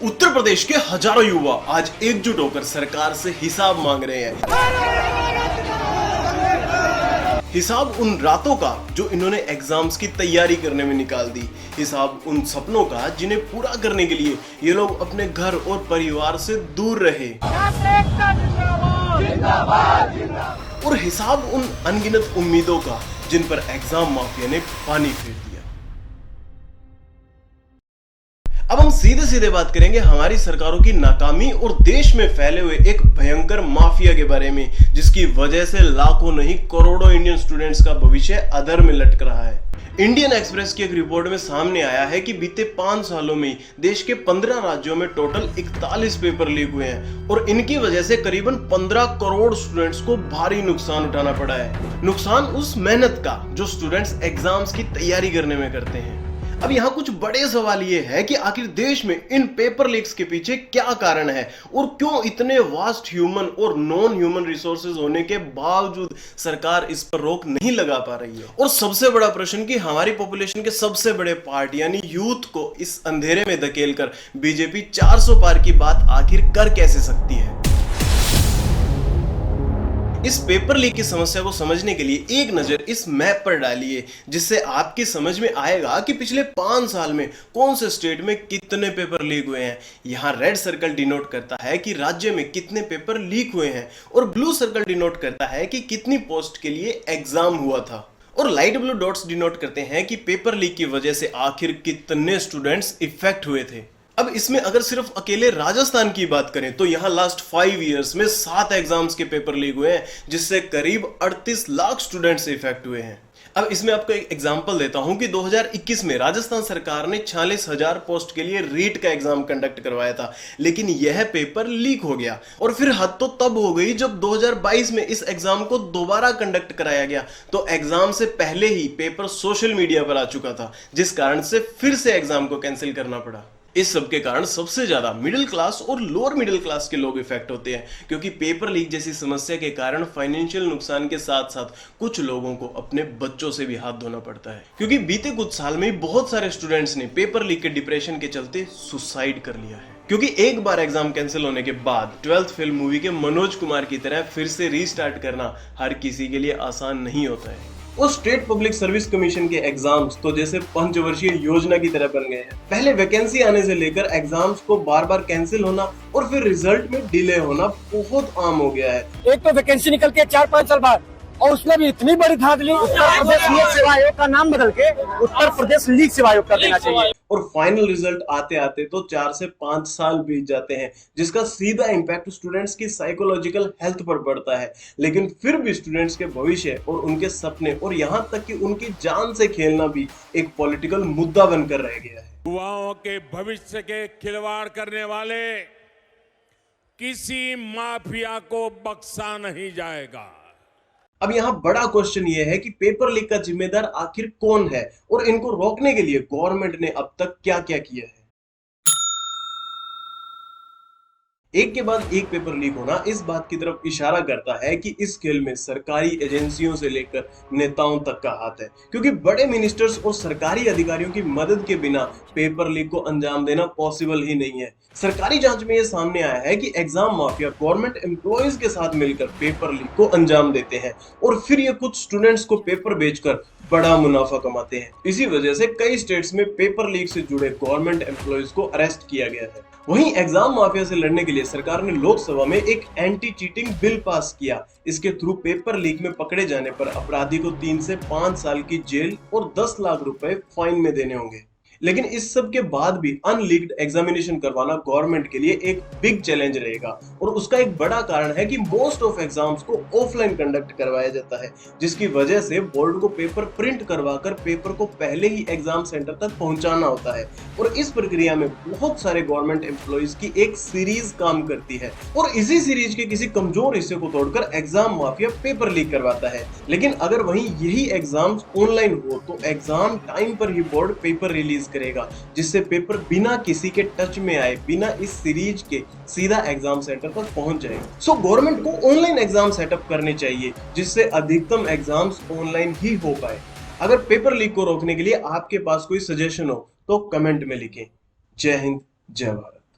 उत्तर प्रदेश के हजारों युवा आज एकजुट होकर सरकार से हिसाब मांग रहे हैं। हिसाब उन रातों का जो इन्होंने एग्जाम्स की तैयारी करने में निकाल दी। हिसाब उन सपनों का जिन्हें पूरा करने के लिए ये लोग अपने घर और परिवार से दूर रहे। और हिसाब उन अनगिनत उम्मीदों का जिन पर एग्जाम माफिया ने पानी फेर दिया। अब हम सीधे सीधे बात करेंगे हमारी सरकारों की नाकामी और देश में फैले हुए एक भयंकर माफिया के बारे में, जिसकी वजह से लाखों नहीं करोड़ों इंडियन स्टूडेंट्स का भविष्य अधर में लटक रहा है। इंडियन एक्सप्रेस की एक रिपोर्ट में सामने आया है कि बीते 5 सालों में देश के 15 राज्यों में टोटल 41 पेपर लीक हुए हैं और इनकी वजह से करीबन 15 करोड़ स्टूडेंट्स को भारी नुकसान उठाना पड़ा है। नुकसान उस मेहनत का जो स्टूडेंट्स एग्जाम्स की तैयारी करने में करते हैं। अब यहाँ कुछ बड़े सवाल ये है कि आखिर देश में इन पेपर लीक्स के पीछे क्या कारण है और क्यों इतने वास्ट ह्यूमन और नॉन ह्यूमन रिसोर्सेज होने के बावजूद सरकार इस पर रोक नहीं लगा पा रही है। और सबसे बड़ा प्रश्न कि हमारी पॉपुलेशन के सबसे बड़े पार्ट यानी यूथ को इस अंधेरे में धकेलकर बीजेपी 400 पार की बात आखिर कर कैसे सकती है। इस पेपर लीक की समस्या को समझने के लिए एक नजर इस मैप पर डालिए, जिससे आपकी समझ में आएगा कि पिछले 5 साल में कौन से स्टेट में कितने पेपर लीक हुए हैं। यहाँ रेड सर्कल डिनोट करता है कि राज्य में कितने पेपर लीक हुए हैं और ब्लू सर्कल डिनोट करता है कि कितनी पोस्ट के लिए एग्जाम हुआ था, और लाइट ब्लू डॉट्स डिनोट करते हैं कि पेपर लीक की वजह से आखिर कितने स्टूडेंट्स इफेक्ट हुए थे। अब इसमें अगर सिर्फ अकेले राजस्थान की बात करें तो यहाँ लास्ट 5 इयर्स में 7 एग्जाम्स के पेपर लीक हुए हैं, जिससे करीब 38 लाख स्टूडेंट्स इफेक्ट हुए हैं। अब इसमें आपको एक एग्जांपल देता हूं कि 2021 में राजस्थान सरकार ने 46,000 पोस्ट के लिए रीट का एग्जाम कंडक्ट करवाया था, लेकिन यह पेपर लीक हो गया। और फिर हद तो तब हो गई जब 2022 में इस एग्जाम को दोबारा कंडक्ट कराया गया, तो एग्जाम से पहले ही पेपर सोशल मीडिया पर आ चुका था, जिस कारण से फिर से एग्जाम को कैंसिल करना पड़ा। इस सब के कारण सबसे ज्यादा मिडिल क्लास और लोअर मिडिल क्लास के लोग इफेक्ट होते हैं, क्योंकि पेपर लीक जैसी समस्या के कारण फाइनेंशियल नुकसान के साथ साथ कुछ लोगों को अपने बच्चों से भी हाथ धोना पड़ता है। क्योंकि बीते कुछ साल में बहुत सारे स्टूडेंट्स ने पेपर लीक के डिप्रेशन के चलते सुसाइड कर लिया है। क्योंकि एक बार एग्जाम कैंसिल होने के बाद 12th फेल मूवी के मनोज कुमार की तरह फिर से रीस्टार्ट करना हर किसी के लिए आसान नहीं होता है। और स्टेट पब्लिक सर्विस कमीशन के एग्जाम्स तो जैसे पंचवर्षीय योजना की तरह बन गए हैं। पहले वैकेंसी आने से लेकर एग्जाम्स को बार बार कैंसिल होना और फिर रिजल्ट में डिले होना बहुत आम हो गया है। एक तो वैकेंसी निकलती है 4-5 साल बाद, और उसमें भी इतनी बड़ी धांधली, उत्तर प्रदेश लीक सेवा आयोग का नाम बदल के उत्तर प्रदेश लीक सेवा आयोग कर देना चाहिए। और फाइनल रिजल्ट आते आते तो 4 से 5 साल बीत जाते हैं, जिसका सीधा इम्पैक्ट स्टूडेंट्स की साइकोलॉजिकल हेल्थ पर पड़ता है। लेकिन फिर भी स्टूडेंट्स के भविष्य और उनके सपने और यहाँ तक कि उनकी जान से खेलना भी एक पॉलिटिकल मुद्दा बनकर रह गया है। युवाओं के भविष्य के खिलवाड़ करने वाले किसी माफिया को बख्शा नहीं जाएगा। अब यहाँ बड़ा क्वेश्चन ये है कि पेपर लीक का जिम्मेदार आखिर कौन है और इनको रोकने के लिए गवर्नमेंट ने अब तक क्या क्या किया है। एक के बाद एक पेपर लीक होना इस बात की तरफ इशारा करता है कि इस खेल में सरकारी एजेंसियों से लेकर नेताओं तक का हाथ है, क्योंकि बड़े मिनिस्टर्स और सरकारी अधिकारियों की मदद के बिना पेपर लीक को अंजाम देना पॉसिबल ही नहीं है। सरकारी जांच में यह सामने आया है कि एग्जाम माफिया गवर्नमेंट एम्प्लॉयज के साथ मिलकर पेपर लीक को अंजाम देते हैं और फिर ये कुछ स्टूडेंट्स को पेपर बेचकर बड़ा मुनाफा कमाते हैं। इसी वजह से कई स्टेट्स में पेपर लीक से जुड़े गवर्नमेंट एम्प्लॉयज को अरेस्ट किया गया है। वहीं एग्जाम माफिया से लड़ने के लिए सरकार ने लोकसभा में एक एंटी चीटिंग बिल पास किया। इसके थ्रू पेपर लीक में पकड़े जाने पर अपराधी को 3 से 5 साल की जेल और 10 लाख रुपए फाइन में देने होंगे। लेकिन इस सब के बाद भी अनलीक्ड एग्जामिनेशन करवाना गवर्नमेंट के लिए एक बिग चैलेंज रहेगा, और उसका एक बड़ा कारण है कि मोस्ट ऑफ एग्जाम्स को ऑफलाइन कंडक्ट करवाया जाता है, जिसकी वजह से बोर्ड को पेपर प्रिंट करवाकर पेपर को पहले ही एग्जाम सेंटर तक पहुंचाना होता है। और इस प्रक्रिया में बहुत सारे गवर्नमेंट एम्प्लॉयज की एक सीरीज काम करती है, और इसी सीरीज के किसी कमजोर हिस्से को तोड़कर एग्जाम माफिया पेपर लीक करवाता है। लेकिन अगर वहीं यही एग्जाम्स ऑनलाइन हो तो एग्जाम टाइम पर ही बोर्ड पेपर रिलीज करेगा, जिससे पेपर बिना किसी के टच में आए, बिना इस सीरीज के सीधा एग्जाम सेंटर तक पहुंच जाएगा। सो गवर्नमेंट को ऑनलाइन एग्जाम सेटअप करने चाहिए, जिससे अधिकतम एग्जाम्स ऑनलाइन ही हो पाए। अगर पेपर लीक को रोकने के लिए आपके पास कोई सजेशन हो तो कमेंट में लिखें। जय हिंद, जय भारत।